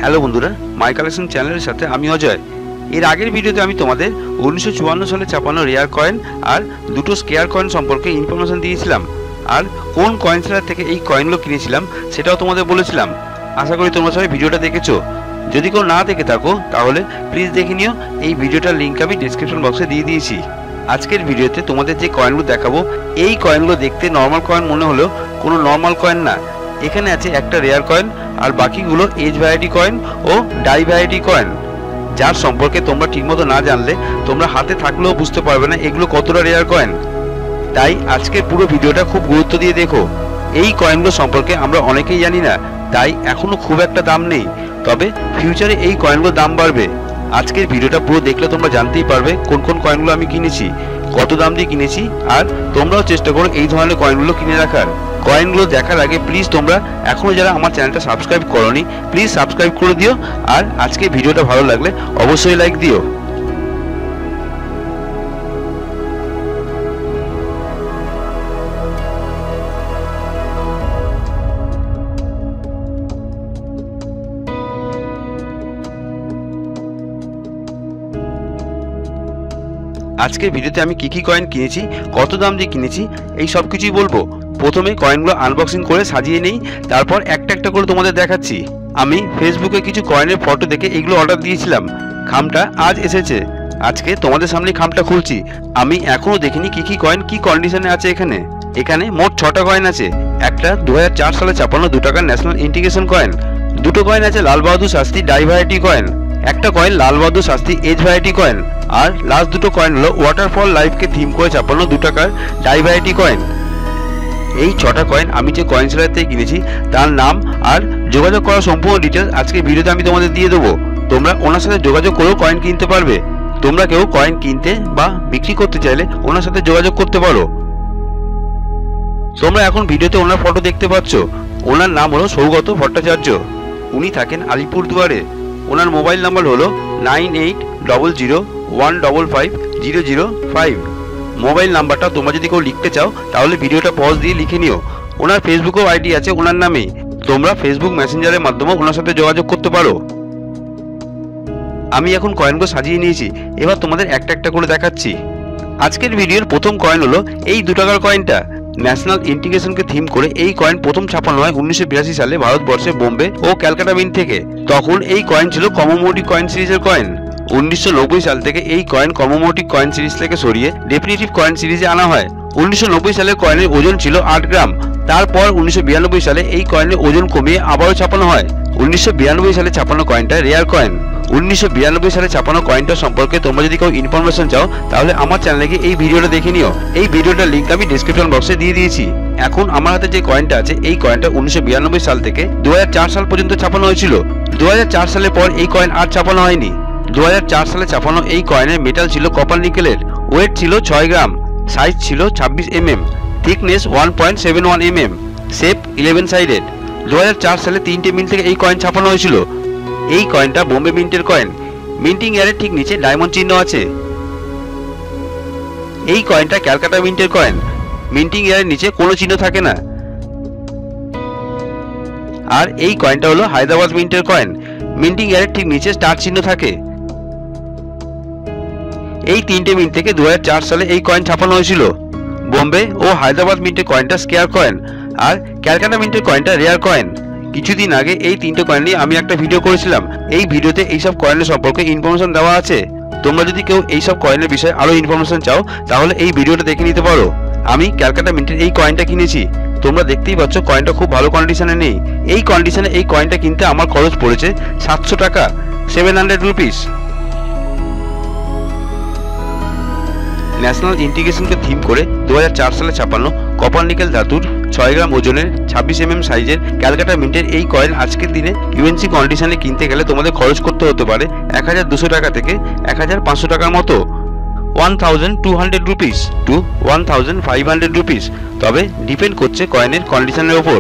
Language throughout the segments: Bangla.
হ্যালো বন্ধুরা, মাই কালেকশন চ্যানেলের সাথে আমি অজয়। এর আগের ভিডিওতে আমি তোমাদের 1954 সালে ছাপানো রেয়ার কয়েন আর দুটো স্কেয়ার কয়েন সম্পর্কে ইনফরমেশন দিয়েছিলাম, আর কোন কয়েন সেলার থেকে এই কয়েনগুলো কিনেছিলাম সেটাও তোমাদের বলেছিলাম। আশা করি তোমরা সবাই ভিডিওটা দেখেছো। যদি কেউ না দেখে থাকো তাহলে প্লিজ দেখে নিও, এই ভিডিওটার লিঙ্ক আমি ডিসক্রিপশন বক্সে দিয়ে দিয়েছি। আজকের ভিডিওতে তোমাদের যে কয়েনগুলো দেখাবো, এই কয়েনগুলো দেখতে নর্মাল কয়েন মনে হলেও কোনো নর্মাল কয়েন না। এখানে আছে একটা রেয়ার কয়েন আর বাকিগুলো এজ ভ্যারাইটি কয়েন ও ডাই ভ্যারাইটি কয়েন, যার সম্পর্কে তোমরা ঠিকমতো না জানলে তোমরা হাতে থাকলেও বুঝতে পারবে না এগুলো কতটা রেয়ার কয়েন। তাই আজকের পুরো ভিডিওটা খুব গুরুত্ব দিয়ে দেখো। এই কয়েনগুলো সম্পর্কে আমরা অনেকেই জানি না, তাই এখনো খুব একটা দাম নেই, তবে ফিউচারে এই কয়েনগুলোর দাম বাড়বে। আজকের ভিডিওটা পুরো দেখলে তোমরা জানতেই পারবে কোন কোন কয়েনগুলো আমি কিনেছি, কত দাম দিয়ে কিনেছি, আর তোমরাও চেষ্টা করো এই ধরনের কয়েনগুলো কিনে রাখার। কয়েনগুলো দেখার আগে প্লিজ তোমরা এখনও যারা আমার চ্যানেলটা সাবস্ক্রাইব করোনি প্লিজ সাবস্ক্রাইব করে দিও, আর আজকে ভিডিওটা ভালো লাগলে অবশ্যই লাইক দিও। আজকের ভিডিওতে আমি কি কয়েন কিনেছি, কত দাম দিয়ে কিনেছি, এই সব কিছুই বলবো। প্রথমে কয়েনগুলো আনবক্সিং করে সাজিয়ে নেই, তারপর একটা একটা করে তোমাদের দেখাচ্ছি। আমি ফেসবুকে কিছু কয়েনের ফটো দেখে এগুলো অর্ডার দিয়েছিলাম, খামটা আজ এসেছে। আজকে তোমাদের সামনে খামটা খুলছি। আমি এখনো দেখিনি কি কয়েন কি কন্ডিশনে আছে। এখানে মোট 6টা কয়েন আছে। একটা 2004 সালে ছাপানো 2 টাকার ন্যাশনাল ইন্টিগ্রেশন কয়েন, দুটো কয়েন আছে Lal Bahadur Shastri die variety coin, একটা coin Lal Bahadur Shastri age variety coin, আর লাস্ট দুটো কয়েন হলো ওয়াটারফল লাইফকে থিম করে ছাপানো 2 টাকার ডাই ভ্যারাইটি কয়েন। এই 6টা কয়েন আমি যে কয়েন সেলার থেকে কিনেছি তার নাম আর যোগাযোগ করার সম্পূর্ণ ডিটেলস আজকে ভিডিওতে আমি তোমাদের দিয়ে দেবো। তোমরা ওনার সাথে যোগাযোগ করেও কয়েন কিনতে পারবে। তোমরা কেউ কয়েন কিনতে বা বিক্রি করতে চাইলে ওনার সাথে যোগাযোগ করতে পারো। তোমরা এখন ভিডিওতে ওনার ফটো দেখতে পাচ্ছ। ওনার নাম হলো সৌগত ভট্টাচার্য, উনি থাকেন আলিপুরদুয়ারে। ওনার মোবাইল নাম্বার হলো 9800155005। মোবাইল নাম্বারটা তোমরা যদি কেউ লিখতে চাও তাহলে ভিডিওটা পজ দিয়ে লিখে নিও। ওনার ফেসবুকেও আইডি আছে ওনার নামে, তোমরা ফেসবুক মেসেঞ্জারের মাধ্যমে ওনার সাথে যোগাযোগ করতে পারো। আমি এখন কয়েনগুলো সাজিয়ে নিয়েছি, এবার তোমাদের একটা একটা করে দেখাচ্ছি। আজকের ভিডিওর প্রথম কয়েন হলো এই 2 টাকার কয়েনটা। ন্যাশনাল ইন্টিগ্রেশনকে থিম করে এই কয়েন প্রথম ছাপানো হয় 1982 সালে ভারতবর্ষে বোম্বে ও ক্যালকাটা মিন্ট থেকে। তখন এই কয়েন ছিল কমোমোটিভ কয়েন সিরিজের কয়েন। 1990 সাল থেকে এই কয়েন কমোমোটিভ কয়েন সিরিজ থেকে সরিয়ে ডেফিনিটিভ কয়েন সিরিজে আনা হয়। 1990 সালে কয়েনের ওজন ছিল 8 গ্রাম। তারপর 1992 সালে এই কয়েনের ওজন কমিয়ে আবারও ছাপানো হয়। 1992 সালে ছাপানো কয়েনটা রেয়ার কয়েন। 1992 সালে ছাপানো কয়েনটা সম্পর্কে তোমরা যদি কেউ ইনফরমেশন চাও তাহলে আমার চ্যানেলে গিয়ে এই ভিডিওটা দেখে নিও। এই ভিডিওটার লিঙ্ক আমি ডিসক্রিপশন বক্সে দিয়ে দিয়েছি। এখন আমার হাতে যে কয়েনটা আছে এই কয়েনটা 1992 সাল থেকে 2004 সাল পর্যন্ত ছাপানো হয়েছিল। 2004 সালের পর এই কয়েন আর ছাপানো হয়নি। 2004 সালে ছাপানো এই কয়েনের মেটাল ছিল কপার নিকেলের, ওয়েট ছিল 6 গ্রাম, সাইজ ছিল 26 mm, thickness 1.71 mm, shape 11 sided. 2004 সালে 3টে মিন্ট থেকে এই কয়েন ছাপানো হয়েছিল। এই কয়েনটা বোম্বে মিন্টের কয়েন। মিন্টিং ইয়ারের ঠিক নিচে ডায়মন্ড চিহ্ন আছে। এই কয়েনটা ক্যালকাটা মিন্টের কয়েন। মিন্টিং ইয়ারের নিচে কোনো চিহ্ন থাকে না। আর এই কয়েনটা হলো হায়দ্রাবাদ মিন্টের কয়েন। মিন্টিং ইয়ারের ঠিক নিচে স্টার চিহ্ন থাকে। এই 3টে মিন্ট থেকে 2004 সালে এই কয়েন ছাপানো হয়েছিল। বোম্বে ও হায়দ্রাবাদ মিন্টের কয়েনটা স্কেয়ার কয়েন, আর ক্যালকাটা মিন্টের কয়েনটা রেয়ার কয়েন। কিছুদিন আগে এই 3টে কয়েন নিয়ে আমি একটা ভিডিও করেছিলাম। এই ভিডিওতে এইসব কয়েনের সম্পর্কে ইনফরমেশন দেওয়া আছে। তোমরা যদি কেউ এইসব কয়েনের বিষয়ে আরো ইনফরমেশন চাও তাহলে এই ভিডিওটা দেখে নিতে পারো। আমি ক্যালকাটা মিন্টের এই কয়েনটা কিনেছি। তোমরা দেখতেই পাচ্ছ কয়েনটা খুব ভালো কন্ডিশনে নেই। এই কন্ডিশনে এই কয়েনটা কিনতে আমার খরচ পড়েছে 700 টাকা, 700 রুপিস। ন্যাশনাল ইন্টিগ্রেশনকে থিম করে 2004 সালে ছাপানো কপার নিকেল ধাতুর 6 গ্রাম ওজনের 26 mm সাইজের ক্যালকাটা মিন্টের এই কয়েন আজকের দিনে ইউএনসি কন্ডিশনে কিনতে গেলে তোমাদের খরচ করতে হতে পারে 1200 টাকা থেকে 1500 টাকার মতো, 1200 রুপিস টু 1500 রুপিস। তবে ডিপেন্ড করছে কয়েনের কন্ডিশনের ওপর।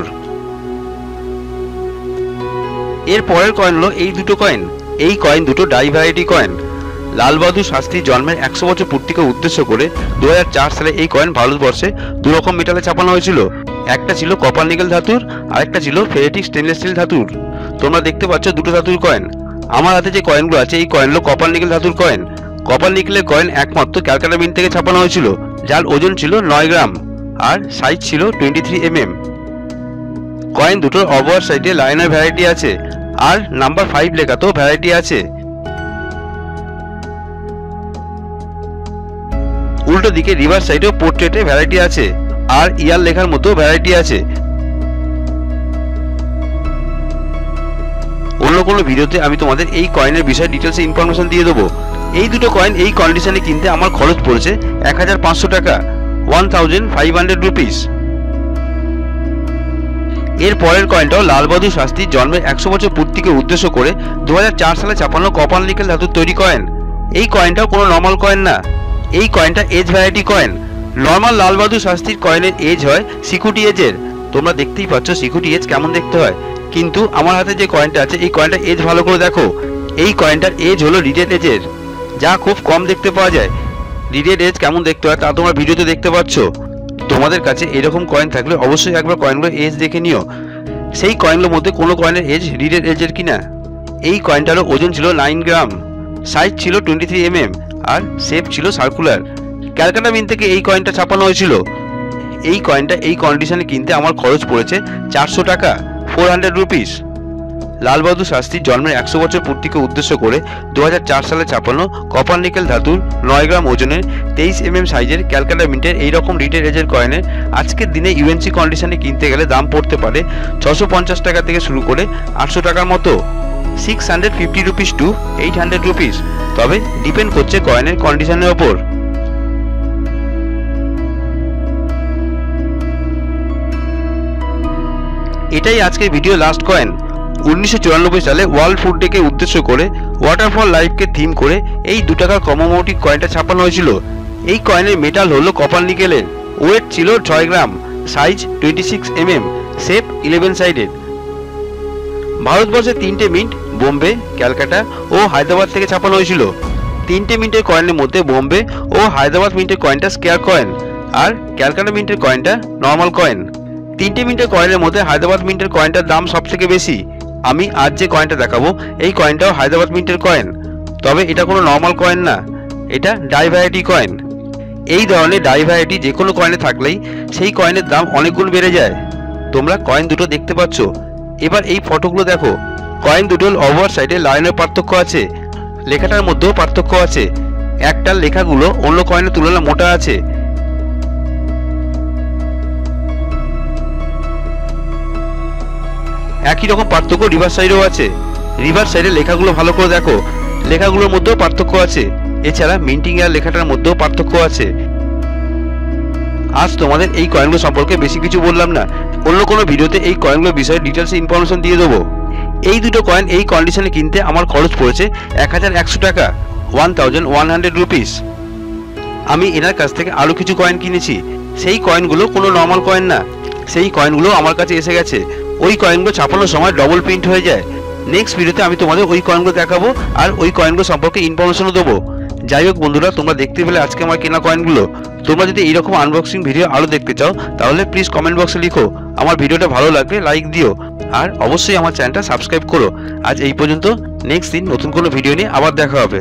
এর পরের কয়েন হলো এই দুটো কয়েন। এই কয়েন দুটো die variety coin. Lal Bahadur শাস্ত্রীর জন্মের 100 বছর পূর্তিকে উদ্দেশ্য করে 2004 সালে এই কয়েন ভারতবর্ষে 2 রকম মেটালে ছাপানো হয়েছিল। একটা ছিল কপার নিকেল ধাতুর, আরেকটা ছিল ফেরেটিক স্টেনলেস স্টিল ধাতুর। তোমরা দেখতে পাচ্ছ দুটো ধাতুর কয়েন। আমার হাতে যে কয়েনগুলো আছে এই কয়েনগুলো কপার নিকেল ধাতুর কয়েন। কপার নিকেলের কয়েন একমাত্র ক্যালকাটা মিন্ট থেকে ছাপানো হয়েছিল, যার ওজন ছিল 9 গ্রাম আর সাইজ ছিল 23 mm। কয়েন দুটোর অপর সাইডে লাইনের ভ্যারাইটি আছে আর নাম্বার 5 লেখাতেও ভ্যারাইটি আছে। উল্টো দিকে রিভার্স সাইডেও পোর্ট্রেটে ভ্যারাইটি আছে আর ইয়ার লেখার মতো ভ্যারাইটি আছে। অন্য কোনো ভিডিওতে আমি তোমাদের এই কয়েনের বিষয়ে ডিটেলসে ইনফরমেশন দিয়ে দেবো। এই দুটো কয়েন এই কন্ডিশনে কিনতে আমার খরচ পড়েছে 1500 টাকা, 1500 রুপিস। এর পরের কয়েনটাও লাল বাহাদুর শাস্ত্রীর জন্মের 100 বছর পূর্তিকে উদ্দেশ্য করে 2004 সালে ছাপানো কপার নিকেল ধাতুর তৈরি কয়েন। এই কয়েনটাও কোনো নর্মাল কয়েন না, এই কয়েনটা age variety coin. Normal Lal Bahadur শাস্ত্রীর কয়েনের এজ হয় সিকিউরিটি এজের। তোমরা দেখতেই পাচ্ছ সিকিউরিটি এজ কেমন দেখতে হয়, কিন্তু আমার হাতে যে কয়েনটা আছে এই কয়েনটার এজ ভালো করে দেখো। এই কয়েনটার এজ হলো রিডেড এজের, যা খুব কম দেখতে পাওয়া যায়। রিডেড এজ কেমন দেখতে হয় তা তোমরা ভিডিওতে দেখতে পাচ্ছ। তোমাদের কাছে এরকম কয়েন থাকলে অবশ্যই একবার কয়েনগুলোর এজ দেখে নিও, সেই কয়েনগুলোর মধ্যে কোনো কয়েনের এজ রিডেড এজের কিনা। এই কয়েনটারও ওজন ছিল 9 গ্রাম, সাইজ ছিল 23 mm আর শেপ ছিল সার্কুলার। ক্যালকাটা মিন্ট থেকে এই কয়েনটা ছাপানো হয়েছিল। এই কয়েনটা এই কন্ডিশনে কিনতে আমার খরচ পড়েছে 400 টাকা, 400 রুপিস। লাল বাহাদুর শাস্ত্রীর জন্মের 100 বছর পূর্তিকে উদ্দেশ্য করে 2004 সালে ছাপানো কপার নিকেল ধাতুর 9 গ্রাম ওজনের 23 mm সাইজের ক্যালকাটা মিন্টের এইরকম রিডেড এজের কয়েনের আজকের দিনে ইউএনসি কন্ডিশনে কিনতে গেলে দাম পড়তে পারে 650 টাকা থেকে শুরু করে 800 টাকার মতো, 650 রুপিস টু 800 রুপিস। তবে ডিপেন্ড করছে কয়েনের কন্ডিশনের ওপর। এটাই আজকের ভিডিও লাস্ট কয়েন। 1994 সালে ওয়ার্ল্ড ফুড ডেকে উদ্দেশ্য করে ওয়াটার ফর লাইফকে থিম করে এই 2 টাকার কমেমোরেটিভ কয়েনটা ছাপানো হয়েছিল। এই কয়েনের মেটাল হলো কপার নিকেলের, ওয়েট ছিল 6 গ্রাম, সাইজ 26 mm, শেপ 11 সাইডেড। ভারতবর্ষের 3টে মিন্ট বোম্বে, ক্যালকাটা ও হায়দ্রাবাদ থেকে ছাপানো হয়েছিল। 3টে মিন্টের কয়েনের মধ্যে বোম্বে ও হায়দ্রাবাদ মিন্টের কয়েনটা স্কেয়ার কয়েন আর ক্যালকাটা মিন্টের কয়েনটা নর্মাল কয়েন। 3টে মিন্টের কয়েনের মধ্যে হায়দ্রাবাদ মিন্টের কয়েনটার দাম সব থেকে বেশি। আমি আজ যে কয়েনটা দেখাবো এই কয়েনটাও হায়দ্রাবাদ মিন্টের কয়েন, তবে এটা কোনো নর্মাল কয়েন না, এটা ডাই ভ্যারাইটি কয়েন। এই ধরনের ডাই ভ্যারাইটি যে কোনো কয়েনে থাকলেই সেই কয়েনের দাম অনেক গুণ বেড়ে যায়। তোমরা কয়েন দুটো দেখতে পাচ্ছ, এবার এই ফটোগুলো দেখো। কয়েন দুটোর ওভার সাইডে লাইনের পার্থক্য আছে, লেখাটার মধ্যেও পার্থক্য আছে। একটার লেখাগুলো অন্য কয়েনের তুলনায় মোটা আছে। একই রকম পার্থক্য রিভার্স সাইডেও আছে। রিভার্স সাইডে লেখাগুলো ভালো করে দেখো, লেখাগুলোর মধ্যেও পার্থক্য আছে। এছাড়া মিন্টিং এর লেখাটার মধ্যেও পার্থক্য আছে। আজ তোমাদের এই কয়েনগুলো সম্পর্কে বেশি কিছু বললাম না, অন্য কোনো ভিডিওতে এই কয়েনগুলোর বিষয়ে ডিটেলসে ইনফরমেশন দিয়ে দেবো। এই দুটো কয়েন এই কন্ডিশনে কিনতে আমার খরচ পড়েছে 1100 টাকা, 1100 রুপিস। আমি এনার কাছ থেকে আরও কিছু কয়েন কিনেছি, সেই কয়েনগুলো কোনো নর্মাল কয়েন না। সেই কয়েনগুলো আমার কাছে এসে গেছে। ওই কয়েনগুলো ছাপানোর সময় ডবল প্রিন্ট হয়ে যায়। নেক্সট ভিডিওতে আমি তোমাদের ওই কয়েনগুলো দেখাবো আর ওই কয়েনগুলো সম্পর্কে ইনফরমেশনও দেবো। যাই হোক বন্ধুরা, তোমরা দেখতে পেলে আজকে আমার কেনা কয়েনগুলো। তোমরা যদি এইরকম আনবক্সিং ভিডিও আরও দেখতে চাও তাহলে প্লিজ কমেন্ট বক্সে লিখো। আমার ভিডিওটা ভালো লাগলে লাইক দিও আর অবশ্যই আমার চ্যানেলটা সাবস্ক্রাইব করো। আজ এই পর্যন্ত, নেক্সট দিন নতুন কোনো ভিডিও নিয়ে আবার দেখা হবে।